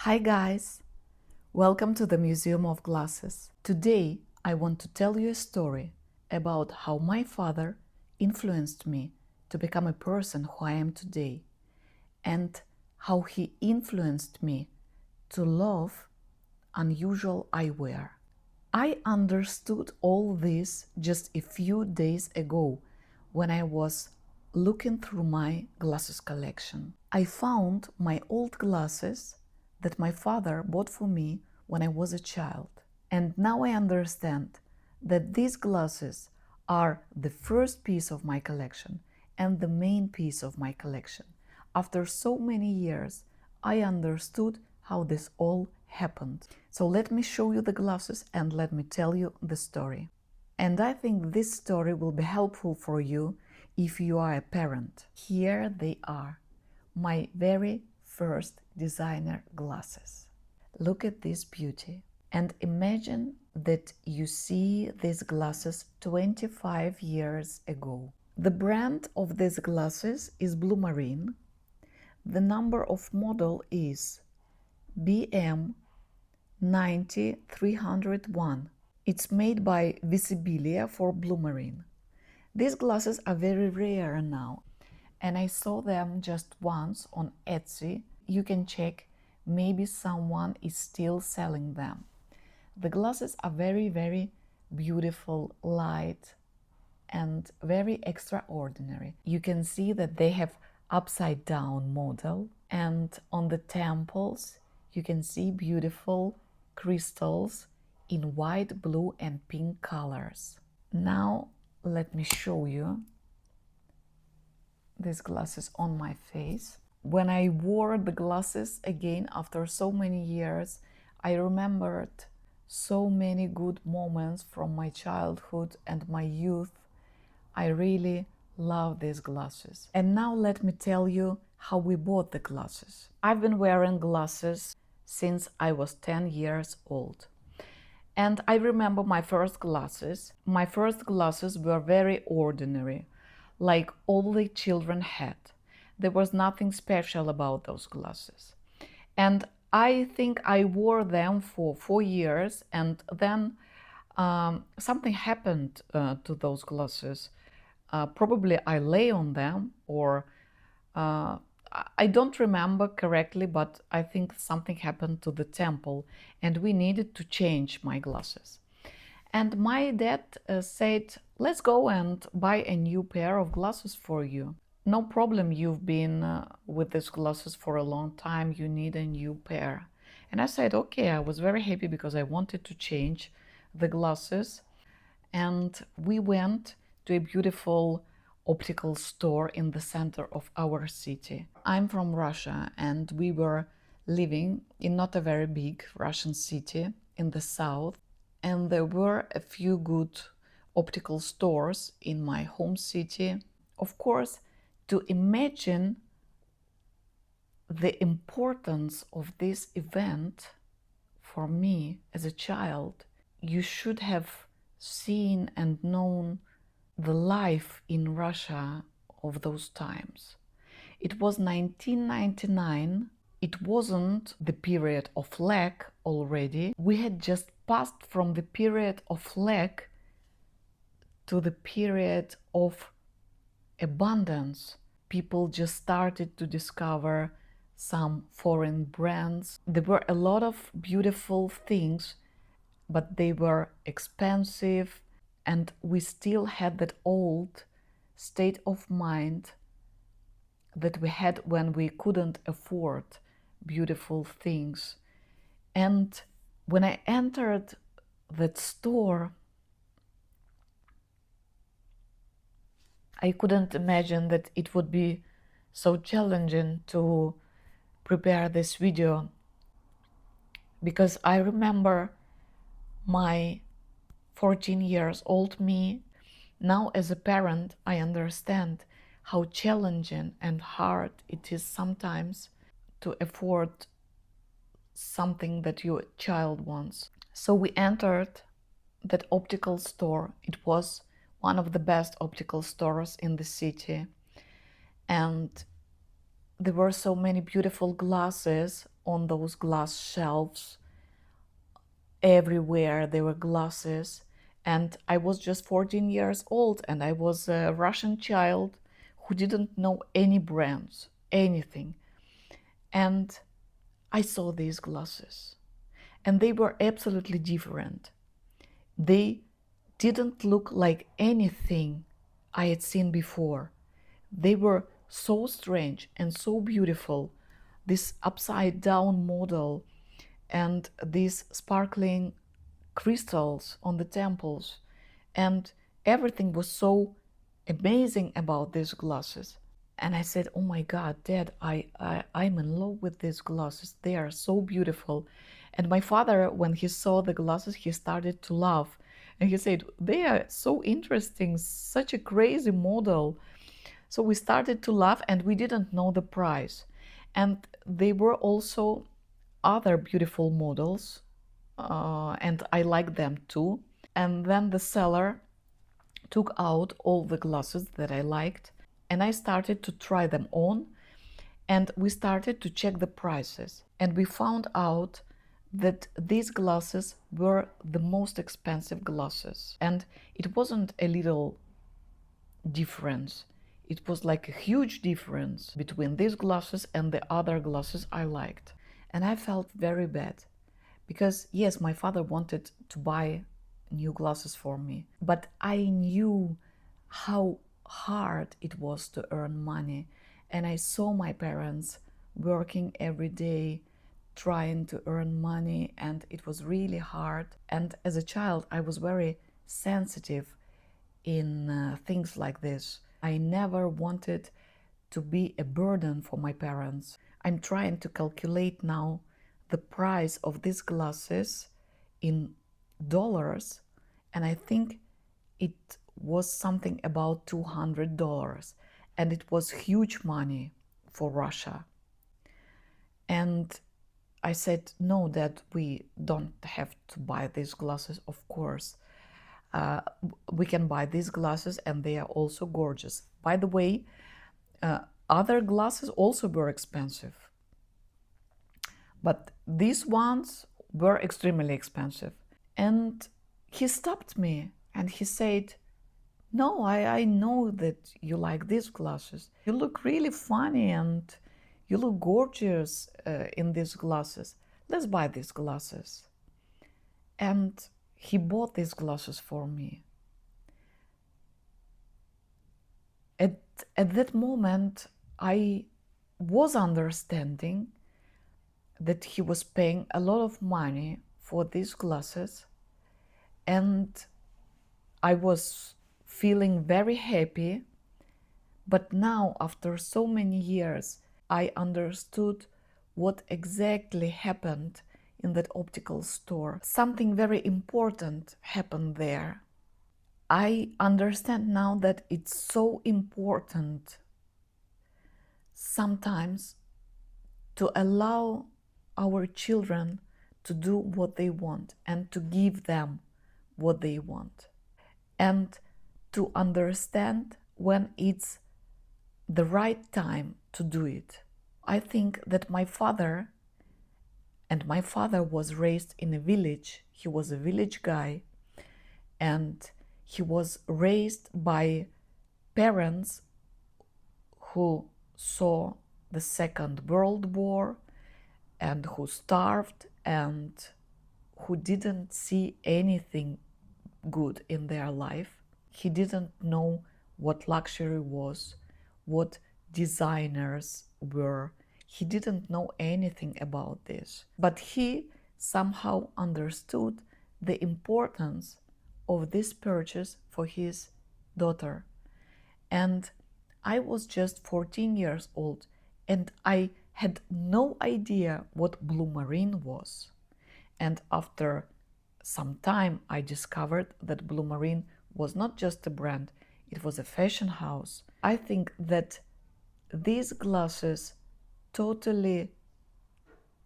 Hi guys! Welcome to the Museum of Glasses. Today I want to tell you a story about how my father influenced me to become a person who I am today, and how he influenced me to love unusual eyewear. I understood all this just a few days ago when I was looking through my glasses collection. I found my old glasses that my father bought for me when I was a child. And now I understand that these glasses are the first piece of my collection and the main piece of my collection. After so many years, I understood how this all happened. So let me show you the glasses and let me tell you the story. And I think this story will be helpful for you if you are a parent. Here they are, my very first designer glasses. Look at this beauty. And imagine that you see these glasses 25 years ago. The brand of these glasses is Blumarine. The number of model is BM 90301. It's made by Visibilia for Blumarine. These glasses are very rare now, and I saw them just once on Etsy. You can check, maybe someone is still selling them. The glasses are very beautiful, light, and very extraordinary. You can see that they have upside down model, and on the temples you can see beautiful crystals in white, blue and pink colors. Now let me show you these glasses on my face. When I wore the glasses again after so many years, I remembered so many good moments from my childhood and my youth. I really love these glasses. And now let me tell you how we bought the glasses. I've been wearing glasses since I was 10 years old. And I remember my first glasses. My first glasses were very ordinary, like all the children had. There was nothing special about those glasses. And I think I wore them for 4 years, and then something happened to those glasses. Probably I lay on them, or I don't remember correctly, but I think something happened to the temple and we needed to change my glasses. And my dad said, let's go and buy a new pair of glasses for you. No problem, you've been with these glasses for a long time, you need a new pair. And I said, okay, I was very happy because I wanted to change the glasses. And we went to a beautiful optical store in the center of our city. I'm from Russia, and we were living in not a very big Russian city in the south, and there were a few good optical stores in my home city. Of course, to imagine the importance of this event for me as a child, you should have seen and known the life in Russia of those times. It was 1999. It wasn't the period of lack already. We had just passed from the period of lack to the period of abundance. People just started to discover some foreign brands. There were a lot of beautiful things, but they were expensive, and we still had that old state of mind that we had when we couldn't afford beautiful things. And when I entered that store, I couldn't imagine that it would be so challenging to prepare this video, because I remember my 14 years old me. Now as a parent, I understand how challenging and hard it is sometimes to afford something that your child wants. So we entered that optical store. It was one of the best optical stores in the city. And there were so many beautiful glasses on those glass shelves. Everywhere there were glasses. And I was just 14 years old, and I was a Russian child who didn't know any brands, anything. And I saw these glasses, and they were absolutely different. They didn't look like anything I had seen before. They were so strange and so beautiful. This upside down model and these sparkling crystals on the temples, and everything was so amazing about these glasses. And I said, oh my God, Dad, I'm in love with these glasses. They are so beautiful. And my father, when he saw the glasses, he started to laugh. And he said, they are so interesting, such a crazy model. So we started to laugh, and we didn't know the price. And they were also other beautiful models, and I liked them too. And then the seller took out all the glasses that I liked, and I started to try them on, and we started to check the prices. And we found out that these glasses were the most expensive glasses. And it wasn't a little difference. It was like a huge difference between these glasses and the other glasses I liked. And I felt very bad because, yes, my father wanted to buy new glasses for me, but I knew how hard it was to earn money. And I saw my parents working every day, trying to earn money, and it was really hard. And as a child, I was very sensitive in things like this. I never wanted to be a burden for my parents. I'm trying to calculate now the price of these glasses in dollars, and I think it was something about $200, and it was huge money for Russia. And I said, no, Dad, we don't have to buy these glasses, of course. We can buy these glasses, and they are also gorgeous. By the way, other glasses also were expensive, but these ones were extremely expensive. And he stopped me and he said, no, I know that you like these glasses. You look really funny and you look gorgeous in these glasses. Let's buy these glasses. And he bought these glasses for me. At that moment, I was understanding that he was paying a lot of money for these glasses, and I was feeling very happy. But now, after so many years, I understood what exactly happened in that optical store. Something very important happened there. I understand now that it's so important sometimes to allow our children to do what they want and to give them what they want, and to understand when it's the right time to do it. I think that my father was raised in a village. He was a village guy, and he was raised by parents who saw the Second World War and who starved and who didn't see anything good in their life. He didn't know what luxury was, what designers were. He didn't know anything about this. But he somehow understood the importance of this purchase for his daughter. And I was just 14 years old, and I had no idea what Blumarine was. And after some time, I discovered that Blumarine was not just a brand, it was a fashion house. I think that these glasses totally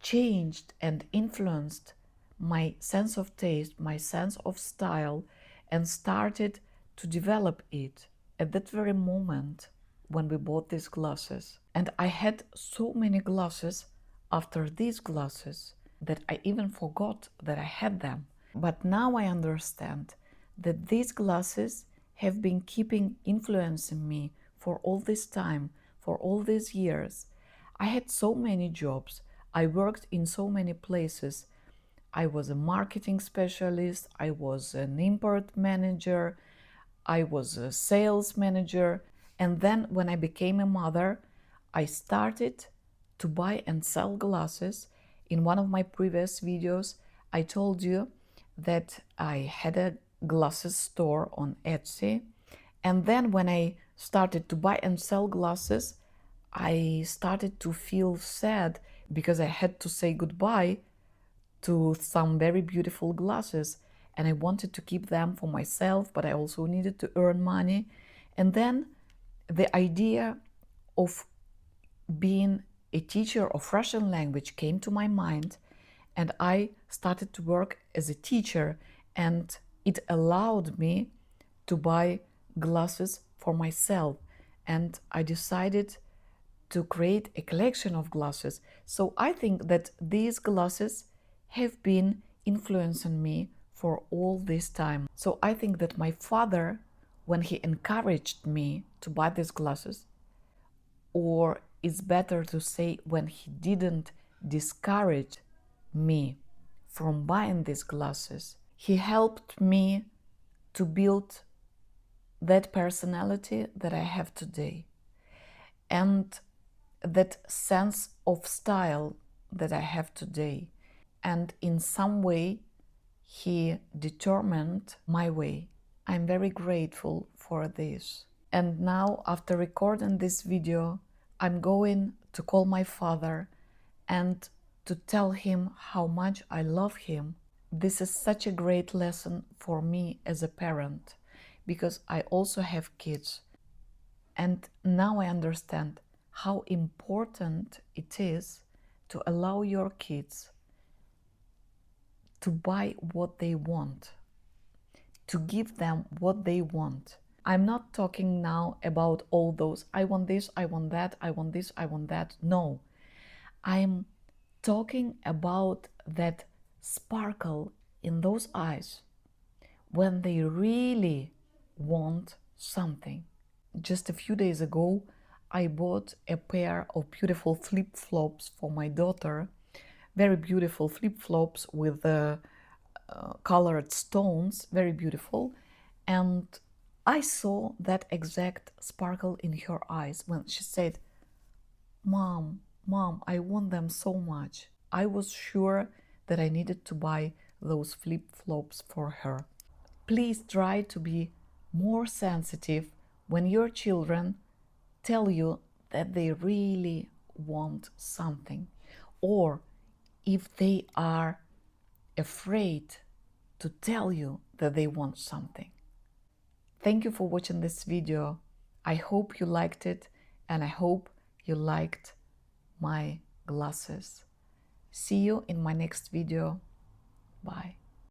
changed and influenced my sense of taste, my sense of style, and started to develop it at that very moment when we bought these glasses. And I had so many glasses after these glasses that I even forgot that I had them. But now I understand that these glasses have been keeping influencing me for all this time, for all these years. I had so many jobs. I worked in so many places. I was a marketing specialist, I was an import manager, I was a sales manager. And then when I became a mother, I started to buy and sell glasses. In one of my previous videos, I told you that I had a glasses store on Etsy. And then when I started to buy and sell glasses, I started to feel sad because I had to say goodbye to some very beautiful glasses, and I wanted to keep them for myself, but I also needed to earn money. And then the idea of being a teacher of Russian language came to my mind, and I started to work as a teacher, and it allowed me to buy glasses for myself. And I decided to create a collection of glasses. So I think that these glasses have been influencing me for all this time. So I think that my father, when he encouraged me to buy these glasses, or it's better to say when he didn't discourage me from buying these glasses, he helped me to build that personality that I have today. And that sense of style that I have today. And in some way, he determined my way. I'm very grateful for this. And now, after recording this video, I'm going to call my father and to tell him how much I love him. This is such a great lesson for me as a parent, because I also have kids. And now I understand how important it is to allow your kids to buy what they want, to give them what they want. I'm not talking now about all those, I want this, I want that, I want this, I want that. No, I'm talking about that sparkle in those eyes when they really want something. Just a few days ago, I bought a pair of beautiful flip-flops for my daughter. Very beautiful flip-flops with colored stones, very beautiful. And I saw that exact sparkle in her eyes when she said, Mom, Mom, I want them so much. I was sure that I needed to buy those flip-flops for her. Please try to be more sensitive when your children tell you that they really want something, or if they are afraid to tell you that they want something. Thank you for watching this video. I hope you liked it, and I hope you liked my glasses. See you in my next video. Bye.